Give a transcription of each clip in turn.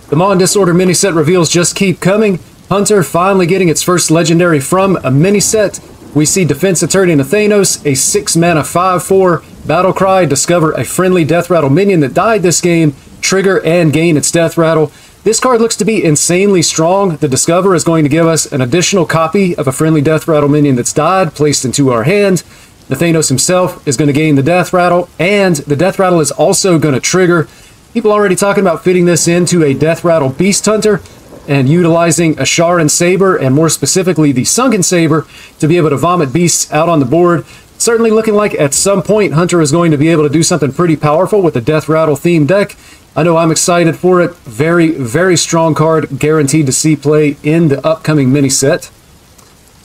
The Maw and Disorder mini set reveals just keep coming. Hunter finally getting its first legendary from a mini set. We see Defense Attorney Thanos, a 6-mana 5/4 battle cry, discover a friendly death rattle minion that died this game, trigger and gain its death rattle. This card looks to be insanely strong. The Discover is going to give us an additional copy of a friendly death rattle minion that's died, placed into our hand. The Thanos himself is going to gain the death rattle, and the death rattle is also going to trigger. People already talking about fitting this into a death rattle beast hunter and utilizing a Sharan Saber, and more specifically the Sunken Saber, to be able to vomit beasts out on the board. Certainly looking like at some point Hunter is going to be able to do something pretty powerful with the death rattle themed deck. I know I'm excited for it. Very, very strong card, guaranteed to see play in the upcoming mini set.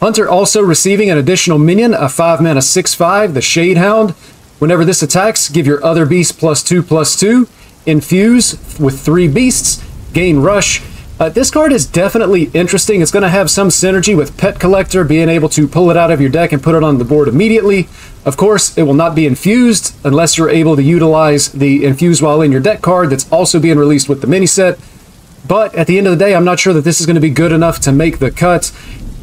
Hunter also receiving an additional minion, a 5-mana 6/5, the Shade Hound. Whenever this attacks, give your other beast +2/+2. Infuse with 3 beasts. Gain Rush. This card is definitely interesting. It's going to have some synergy with Pet Collector, being able to pull it out of your deck and put it on the board immediately. Of course, it will not be infused unless you're able to utilize the Infuse While in Your Deck card that's also being released with the mini set. But at the end of the day, I'm not sure that this is going to be good enough to make the cut.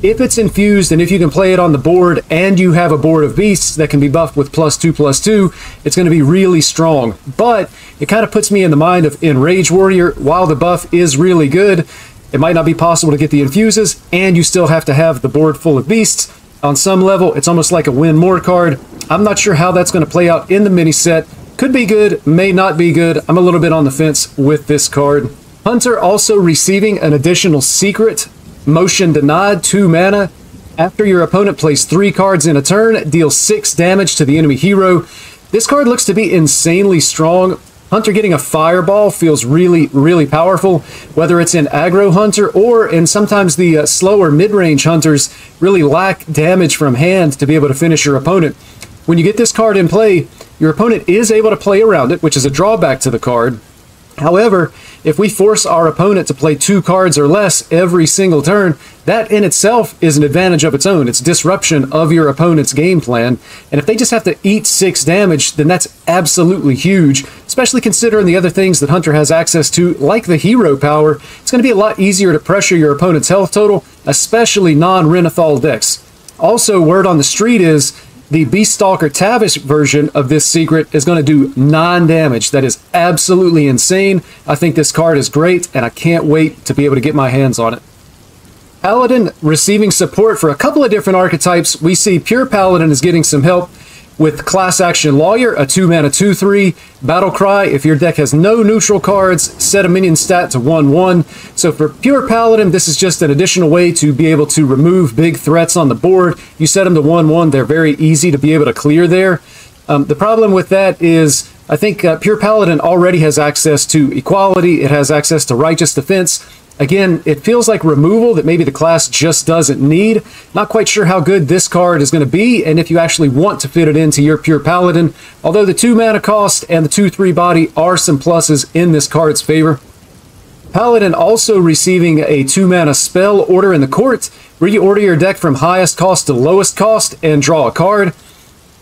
If it's infused and if you can play it on the board and you have a board of beasts that can be buffed with +2/+2, it's going to be really strong. But it kind of puts me in the mind of Enrage Warrior. While the buff is really good, it might not be possible to get the infuses, and you still have to have the board full of beasts. On some level, it's almost like a win more card. I'm not sure how that's going to play out in the mini set. Could be good, may not be good. I'm a little bit on the fence with this card. Hunter also receiving an additional secret. Motion Denied, 2 mana. After your opponent plays 3 cards in a turn, deal 6 damage to the enemy hero. This card looks to be insanely strong. Hunter getting a Fireball feels really, really powerful, whether it's in aggro Hunter or in sometimes the slower mid-range Hunters really lack damage from hand to be able to finish your opponent. When you get this card in play, your opponent is able to play around it, which is a drawback to the card. However, if we force our opponent to play 2 cards or less every single turn, that in itself is an advantage of its own. It's disruption of your opponent's game plan. And if they just have to eat 6 damage, then that's absolutely huge, especially considering the other things that Hunter has access to, like the hero power. It's going to be a lot easier to pressure your opponent's health total, especially non-Renathal decks. Also, word on the street is the Beaststalker Tavish version of this secret is going to do 9 damage. That is absolutely insane. I think this card is great, and I can't wait to be able to get my hands on it. Paladin receiving support for a couple of different archetypes. We see Pure Paladin is getting some help with Class Action Lawyer, a 2-mana 2/3. Battle Cry, if your deck has no neutral cards, set a minion stat to 1/1. So for Pure Paladin, this is just an additional way to be able to remove big threats on the board. You set them to 1/1, they're very easy to be able to clear there. The problem with that is, I think Pure Paladin already has access to Equality, it has access to Righteous Defense. Again, it feels like removal that maybe the class just doesn't need. Not quite sure how good this card is going to be, and if you actually want to fit it into your Pure Paladin, although the 2 mana cost and the 2/3 body are some pluses in this card's favor. Paladin also receiving a 2 mana spell, Order in the Court. Reorder your deck from highest cost to lowest cost and draw a card.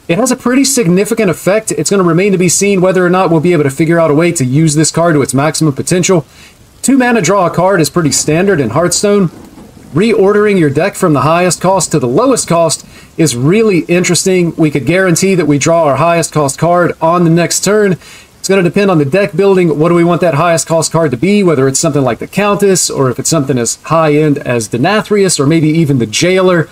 It has a pretty significant effect. It's going to remain to be seen whether or not we'll be able to figure out a way to use this card to its maximum potential. 2 mana draw a card is pretty standard in Hearthstone. Reordering your deck from the highest cost to the lowest cost is really interesting. We could guarantee that we draw our highest cost card on the next turn. It's going to depend on the deck building. What do we want that highest cost card to be? Whether it's something like the Countess, or if it's something as high-end as Denathrius, or maybe even the Jailer.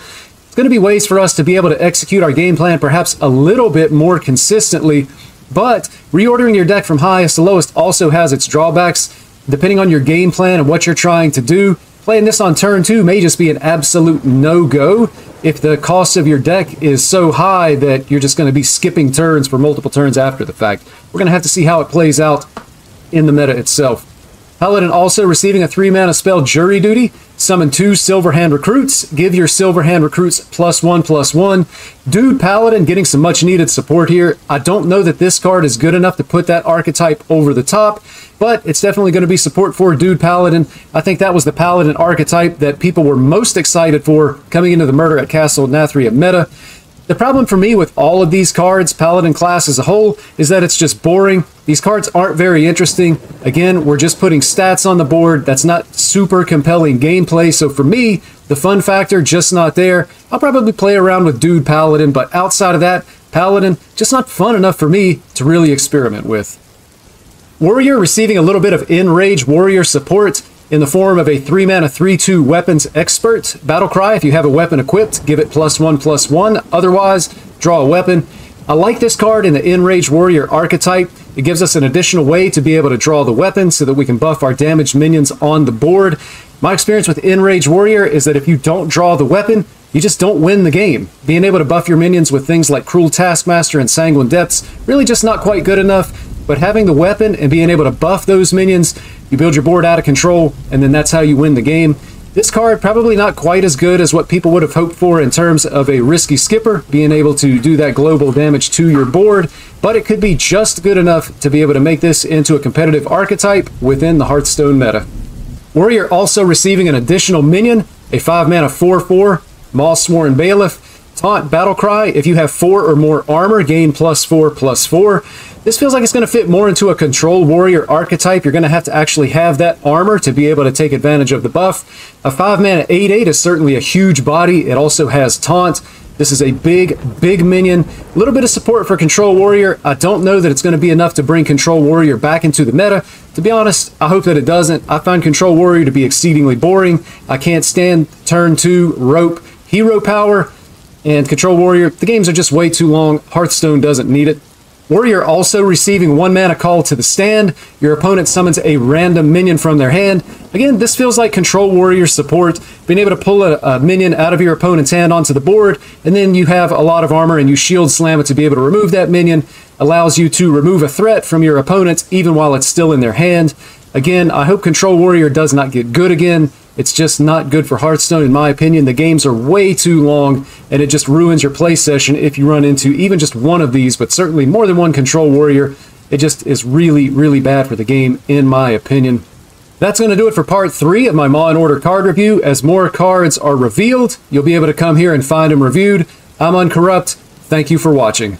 It's going to be ways for us to be able to execute our game plan perhaps a little bit more consistently. But reordering your deck from highest to lowest also has its drawbacks. Depending on your game plan and what you're trying to do, playing this on turn 2 may just be an absolute no-go if the cost of your deck is so high that you're just going to be skipping turns for multiple turns after the fact. We're going to have to see how it plays out in the meta itself. Paladin also receiving a 3 mana spell, Jury Duty. Summon 2 Silverhand Recruits. Give your Silverhand Recruits +1/+1. Dude Paladin getting some much needed support here. I don't know that this card is good enough to put that archetype over the top, but it's definitely going to be support for Dude Paladin. I think that was the Paladin archetype that people were most excited for coming into the Murder at Castle Nathria meta. The problem for me with all of these cards, Paladin class as a whole, is that it's just boring. These cards aren't very interesting. Again, we're just putting stats on the board. That's not super compelling gameplay. So for me, the fun factor, just not there. I'll probably play around with Dude Paladin, but outside of that, Paladin, just not fun enough for me to really experiment with. Warrior receiving a little bit of Enrage Warrior support in the form of a 3-mana 3/2 Weapons Expert. Battlecry, if you have a weapon equipped, give it +1/+1. Otherwise, draw a weapon. I like this card in the Enraged Warrior archetype. It gives us an additional way to be able to draw the weapon so that we can buff our damaged minions on the board. My experience with Enraged Warrior is that if you don't draw the weapon, you just don't win the game. Being able to buff your minions with things like Cruel Taskmaster and Sanguine Depths, really just not quite good enough. But having the weapon and being able to buff those minions, you build your board out of control, and then that's how you win the game. This card probably not quite as good as what people would have hoped for in terms of a risky skipper, being able to do that global damage to your board, but it could be just good enough to be able to make this into a competitive archetype within the Hearthstone meta. Warrior also receiving an additional minion, a 5-mana 4/4, Maw Bailiff. Taunt Battlecry, if you have 4 or more armor, gain +4/+4. This feels like it's going to fit more into a Control Warrior archetype. You're going to have to actually have that armor to be able to take advantage of the buff. A 5-mana 8/8 is certainly a huge body. It also has Taunt. This is a big minion. A little bit of support for Control Warrior. I don't know that it's going to be enough to bring Control Warrior back into the meta. To be honest, I hope that it doesn't. I find Control Warrior to be exceedingly boring. I can't stand turn 2 rope hero power. And Control Warrior, the games are just way too long. Hearthstone doesn't need it. Warrior also receiving 1-mana Call to the Stand. Your opponent summons a random minion from their hand. Again, this feels like Control Warrior support. Being able to pull a minion out of your opponent's hand onto the board, and then you have a lot of armor and you shield slam it to be able to remove that minion. Allows you to remove a threat from your opponent even while it's still in their hand. Again, I hope Control Warrior does not get good again. It's just not good for Hearthstone, in my opinion. The games are way too long, and it just ruins your play session if you run into even just one of these, but certainly more than one Control Warrior. It just is really bad for the game, in my opinion. That's going to do it for part 3 of my Maw and Order card review. As more cards are revealed, you'll be able to come here and find them reviewed. I'm Uncorrupt. Thank you for watching.